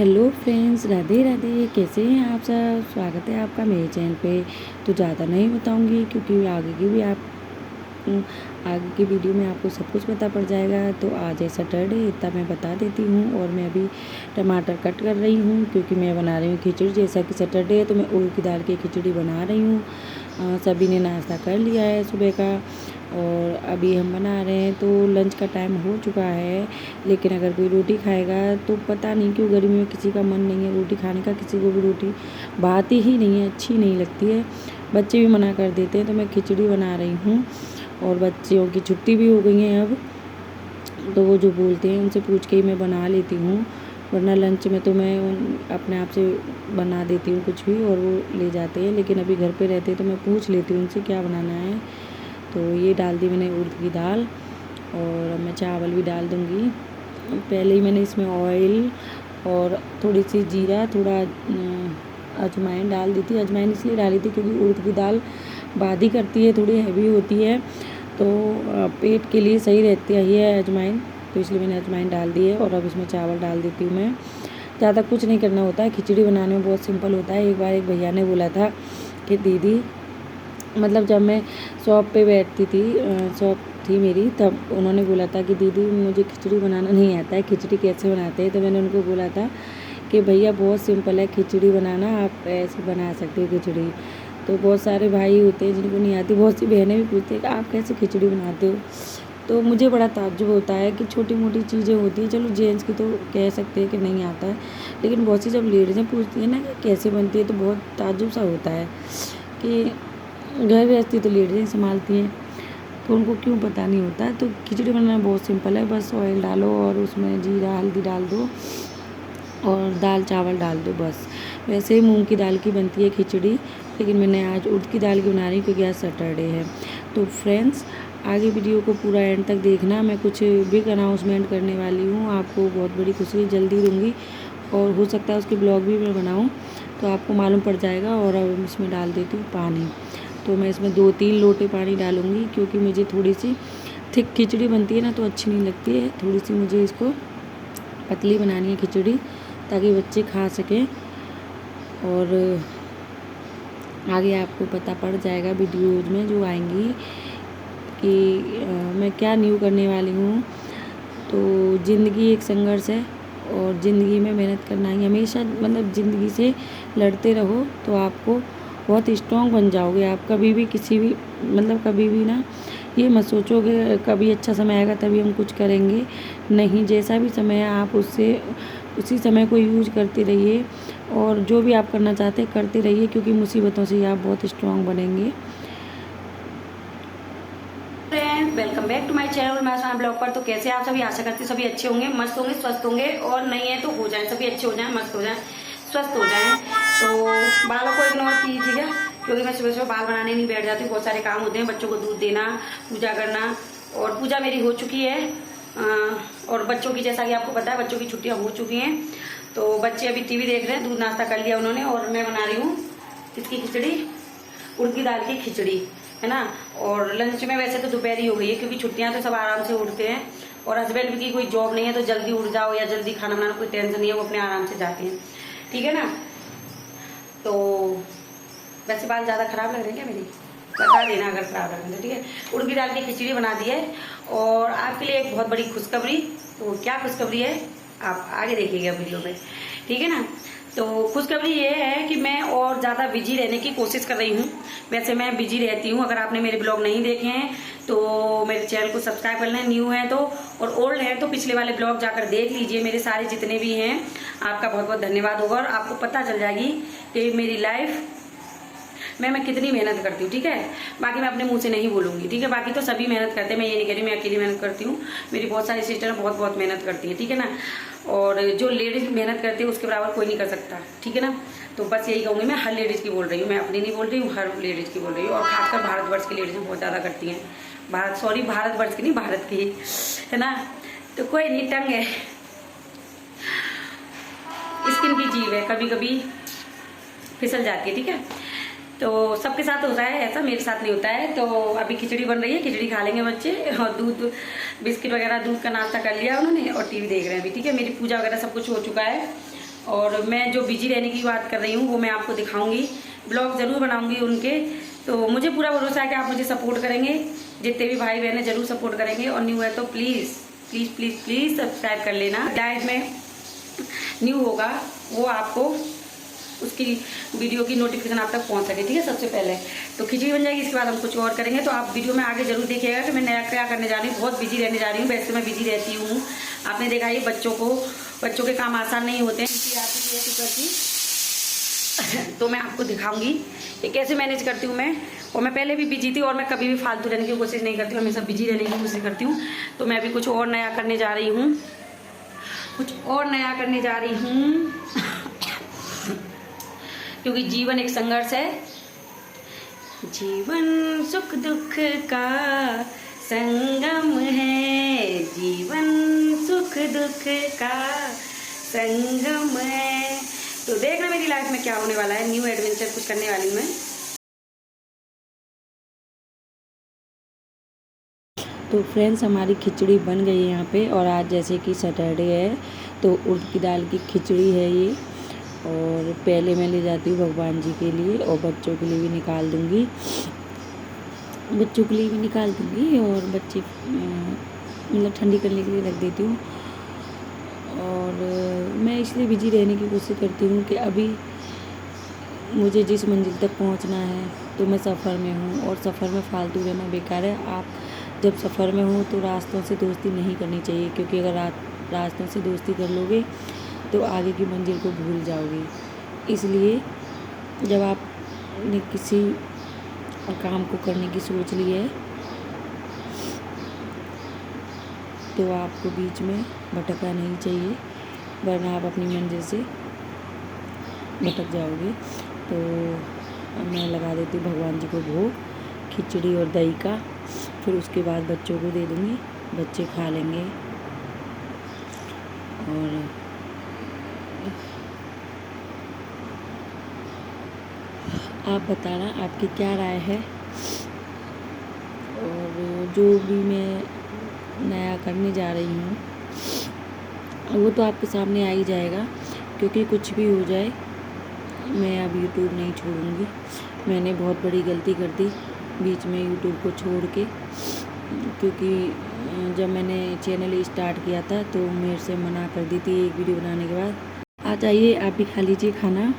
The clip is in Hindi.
Hello friends, Radhe Radhe. कैसे हैं आप सब? स्वागत है आपका मेरे चैनल पे। तो ज़्यादा नहीं बताऊंगी क्योंकि आगे की वीडियो में आपको सब कुछ पता पड़ जाएगा। तो आज है सैटरडे, इतना मैं बता देती हूँ। और मैं अभी टमाटर कट कर रही हूँ क्योंकि मैं बना रही हूँ खिचड़ी। जैसा कि सैटरडे है तो मैं उड़द की दाल की खिचड़ी बना रही हूँ। सभी ने नाश्ता कर लिया है सुबह का और अभी हम बना रहे हैं। तो लंच का टाइम हो चुका है, लेकिन अगर कोई रोटी खाएगा तो पता नहीं क्यों गर्मी में किसी का मन नहीं है रोटी खाने का। किसी को भी रोटी भाती ही नहीं है, अच्छी नहीं लगती है। बच्चे भी मना कर देते हैं। तो मैं खिचड़ी बना रही हूँ और बच्चों की छुट्टी भी हो गई है अब। तो वो जो बोलते हैं उनसे पूछ के ही मैं बना लेती हूँ, वरना लंच में तो मैं अपने आप से बना देती हूँ कुछ भी और वो ले जाते हैं। लेकिन अभी घर पे रहते हैं तो मैं पूछ लेती हूँ उनसे क्या बनाना है। तो ये डाल दी मैंने उड़द की दाल और अब मैं चावल भी डाल दूँगी। पहले ही मैंने इसमें ऑयल और थोड़ी सी जीरा, थोड़ा अजवाइन डाल दी थी। अजवाइन इसलिए डाली थी क्योंकि उड़द की दाल बादी करती है, थोड़ी हैवी होती है, तो पेट के लिए सही रहती है ये अजवाइन। तो इसलिए मैंने अजवाइन डाल दी है और अब इसमें चावल डाल देती हूँ मैं। ज़्यादा कुछ नहीं करना होता है, खिचड़ी बनाने में बहुत सिंपल होता है। एक बार एक भैया ने बोला था कि दीदी, मतलब जब मैं शॉप पे बैठती थी, शॉप थी मेरी, तब उन्होंने बोला था कि दीदी मुझे खिचड़ी बनाना नहीं आता है, खिचड़ी कैसे बनाते हैं। तो मैंने उनको बोला था कि भैया बहुत सिंपल है खिचड़ी बनाना, आप ऐसे बना सकते हो खिचड़ी। तो बहुत सारे भाई होते हैं जिनको नहीं आती, बहुत सी बहनें भी पूछती हैं कि आप कैसे खिचड़ी बनाते हो। तो मुझे बड़ा ताज्जुब होता है कि छोटी मोटी चीज़ें होती हैं, चलो जेंट्स की तो कह सकते हैं कि नहीं आता है, लेकिन बहुत सी जब लेडीज़ें पूछती हैं ना कि कैसे बनती है तो बहुत ताज्जुब सा होता है कि घर गृहस्थी तो लेडीज़ें संभालती हैं, तो उनको क्यों पता नहीं होता है। तो खिचड़ी बनाना बहुत सिंपल है, बस ऑयल डालो और उसमें जीरा हल्दी डाल दो और दाल चावल डाल दो बस। वैसे ही मूंग की दाल की बनती है खिचड़ी, लेकिन मैंने आज उड़द की दाल की बना रही हूँ क्योंकि आज सैटरडे है। तो फ्रेंड्स, आगे वीडियो को पूरा एंड तक देखना। मैं कुछ बिग अनाउंसमेंट करने वाली हूँ, आपको बहुत बड़ी खुशी जल्दी दूँगी और हो सकता है उसकी ब्लॉग भी मैं बनाऊँ तो आपको मालूम पड़ जाएगा। और अब इसमें डाल देती हूँ पानी। तो मैं इसमें 2-3 लोटे पानी डालूँगी क्योंकि मुझे थोड़ी सी थिक खिचड़ी बनती है ना तो अच्छी नहीं लगती है। थोड़ी सी मुझे इसको पतली बनानी है खिचड़ी ताकि बच्चे खा सकें। और आगे आपको पता पड़ जाएगा वीडियोज़ में जो आएंगी कि मैं क्या न्यू करने वाली हूँ। तो ज़िंदगी एक संघर्ष है और ज़िंदगी में मेहनत करना ही हमेशा, मतलब ज़िंदगी से लड़ते रहो तो आपको बहुत स्ट्रॉन्ग बन जाओगे आप। कभी भी किसी भी, मतलब कभी भी ना ये मत सोचोगे कभी अच्छा समय आएगा तभी हम कुछ करेंगे। नहीं, जैसा भी समय है आप उसी समय को यूज करते रहिए और जो भी आप करना चाहते हैं करते रहिए, क्योंकि मुसीबतों से आप बहुत स्ट्रॉन्ग बनेंगे। Friends, welcome back to my channel मैं ब्लॉग पर। तो कैसे आप सभी, आशा करती सभी अच्छे होंगे, मस्त होंगे, स्वस्थ होंगे, और नहीं है तो हो जाए, सभी अच्छे हो जाएं, मस्त हो जाएं, स्वस्थ हो जाएं। तो बालों को इग्नोर कीजिएगा क्योंकि मैं सुबह सुबह बाल बनाने नहीं बैठ जाती हूँ, बहुत सारे काम होते हैं, बच्चों को दूध देना, पूजा करना। और पूजा मेरी हो चुकी है और बच्चों की, जैसा कि आपको पता है, बच्चों की छुट्टियां हो चुकी हैं। तो बच्चे अभी टीवी देख रहे हैं, दूध नाश्ता कर लिया उन्होंने, और मैं बना रही हूँ इसकी खिचड़ी, उड़द की दाल की खिचड़ी, है ना। और लंच में वैसे तो दोपहर ही हो गई है क्योंकि छुट्टियां तो सब आराम से उठते हैं, और हस्बैंड की कोई जॉब नहीं है तो जल्दी उठ जाओ या जल्दी खाना बनाना कोई टेंशन नहीं है, वो अपने आराम से जाते हैं, ठीक है ना। तो वैसे बाल ज़्यादा खराब लग रहे हैं क्या मेरी, बता देना अगर खराब लग रहे हैं, ठीक है। उड़द की दाल की खिचड़ी बना दी है और आपके लिए एक बहुत बड़ी खुशखबरी। तो क्या खुशखबरी है आप आगे देखिएगा वीडियो में, ठीक है ना। तो खुशखबरी ये है कि मैं और ज़्यादा बिजी रहने की कोशिश कर रही हूँ। वैसे मैं बिजी रहती हूँ, अगर आपने मेरे ब्लॉग नहीं देखे हैं तो मेरे चैनल को सब्सक्राइब कर लें, न्यू है तो, और ओल्ड है तो पिछले वाले ब्लॉग जाकर देख लीजिए, मेरे सारे जितने भी हैं। आपका बहुत बहुत धन्यवाद होगा और आपको पता चल जाएगी कि मेरी लाइफ मैं कितनी मेहनत करती हूँ, ठीक है। बाकी मैं अपने मुंह से नहीं बोलूंगी, ठीक है। बाकी तो सभी मेहनत करते हैं, मैं ये नहीं कह रही मैं अकेली मेहनत करती हूँ, मेरी बहुत सारी सिस्टर बहुत बहुत मेहनत करती है, ठीक है ना। और जो लेडीज मेहनत करती है उसके बराबर कोई नहीं कर सकता, ठीक है ना। तो बस यही कहूँगी, मैं हर लेडीज़ की बोल रही हूँ, मैं अपनी नहीं बोल रही हूँ, हर लेडीज़ की बोल रही हूँ। और खासकर भारतवर्ष की लेडीज़ बहुत ज़्यादा करती हैं, भारतवर्ष की नहीं, भारत की, है ना। तो कोई नहीं, टंग है, स्किन की जीव है, कभी कभी फिसल जाती है, ठीक है। तो सबके साथ होता है ऐसा, मेरे साथ नहीं होता है। तो अभी खिचड़ी बन रही है, खिचड़ी खा लेंगे बच्चे, और दूध बिस्किट वगैरह, दूध का नाश्ता कर लिया उन्होंने और टीवी देख रहे हैं अभी, ठीक है। मेरी पूजा वगैरह सब कुछ हो चुका है और मैं जो बिजी रहने की बात कर रही हूँ वो मैं आपको दिखाऊंगी, ब्लॉग ज़रूर बनाऊंगी उनके। तो मुझे पूरा भरोसा है कि आप मुझे सपोर्ट करेंगे, जितने भी भाई बहन ज़रूर सपोर्ट करेंगे। और न्यू है तो please please please please subscribe कर लेना। लाइफ में न्यू होगा वो आपको उसकी वीडियो की नोटिफिकेशन आप तक पहुंच सके, ठीक है। सबसे पहले तो खिचड़ी बन जाएगी, इसके बाद हम कुछ और करेंगे। तो आप वीडियो में आगे जरूर देखिएगा कि मैं नया क्या करने जा रही हूँ। बहुत बिजी रहने जा रही हूँ, वैसे मैं बिजी रहती हूँ। आपने देखा ये बच्चों के काम आसान नहीं होते हैं, ऐसी करती तो मैं आपको दिखाऊंगी कि कैसे मैनेज करती हूँ मैं। और मैं पहले भी बिजी थी और मैं कभी भी फालतू रहने की कोशिश नहीं करती हूँ, हमेशा बिजी रहने की कोशिश करती हूँ। तो मैं अभी कुछ और नया करने जा रही हूँ, क्योंकि जीवन एक संघर्ष है। जीवन सुख दुख का संगम है, जीवन सुख दुख का संगम है। तो देखना मेरी लाइफ में क्या होने वाला है, न्यू एडवेंचर कुछ करने वाली हूँ मैं। तो फ्रेंड्स हमारी खिचड़ी बन गई है यहाँ पे। और आज जैसे कि सैटरडे है तो उड़द की दाल की खिचड़ी है ये। और पहले मैं ले जाती हूँ भगवान जी के लिए और बच्चों के लिए भी निकाल दूँगी, और बच्चे मतलब ठंडी करने के लिए रख देती हूँ। और मैं इसलिए बिजी रहने की कोशिश करती हूँ कि अभी मुझे जिस मंजिल तक पहुँचना है तो मैं सफ़र में हूँ, और सफ़र में फालतू रहना बेकार है। आप जब सफ़र में हो तो रास्तों से दोस्ती नहीं करनी चाहिए, क्योंकि अगर रास्तों से दोस्ती कर लोगे तो आगे की मंजिल को भूल जाओगे। इसलिए जब आपने किसी काम को करने की सोच ली है तो आपको बीच में भटकना नहीं चाहिए, वरना आप अपनी मंजिल से भटक जाओगे। तो मैं लगा देती हूँ भगवान जी को भोग, खिचड़ी और दही का। फिर उसके बाद बच्चों को दे दूँगी, बच्चे खा लेंगे। और आप बताना आपकी क्या राय है। और जो भी मैं नया करने जा रही हूँ वो तो आपके सामने आ ही जाएगा, क्योंकि कुछ भी हो जाए मैं अब यूट्यूब नहीं छोड़ूंगी। मैंने बहुत बड़ी गलती कर दी बीच में यूट्यूब को छोड़ के, क्योंकि जब मैंने चैनल स्टार्ट किया था तो मेरे से मना कर दी थी एक वीडियो बनाने के बाद। आ जाइए आप भी खा लीजिए खाना।